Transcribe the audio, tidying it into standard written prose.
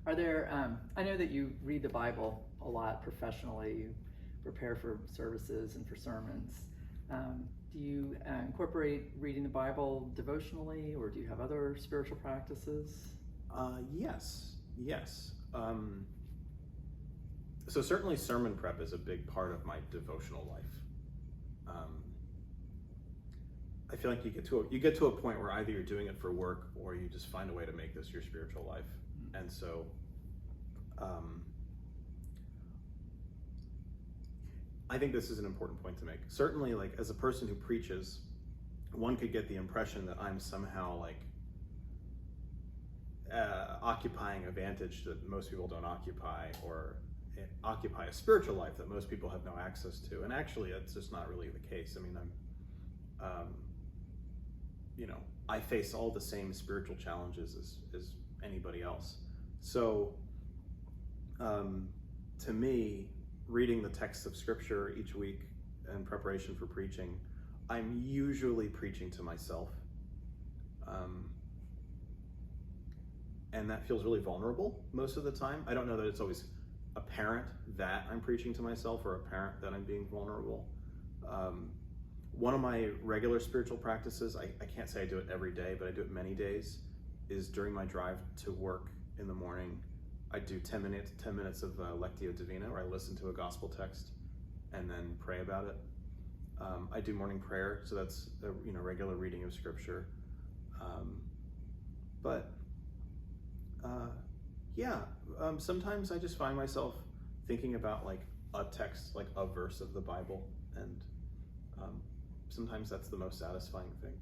Are there, I know that you read the Bible a lot professionally, you prepare for services and for sermons. Do you incorporate reading the Bible devotionally, or do you have other spiritual practices? Yes. So certainly sermon prep is a big part of my devotional life. I feel like you get to a point where either you're doing it for work or you just find a way to make this your spiritual life. And so I think this is an important point to make. Certainly, like, as a person who preaches, one could get the impression that I'm somehow like occupying a vantage that most people don't occupy, or occupy a spiritual life that most people have no access to. And actually, that's just not really the case. I mean, I face all the same spiritual challenges as anybody else. So, to me, reading the text of Scripture each week in preparation for preaching, I'm usually preaching to myself. And that feels really vulnerable most of the time. I don't know that it's always apparent that I'm preaching to myself or apparent that I'm being vulnerable. One of my regular spiritual practices, I can't say I do it every day, but I do it many days, is during my drive to work in the morning, I do 10 minutes of Lectio Divina, where I listen to a gospel text and then pray about it. I do morning prayer, so that's a regular reading of Scripture. Sometimes I just find myself thinking about like a text, like a verse of the Bible, and sometimes that's the most satisfying thing.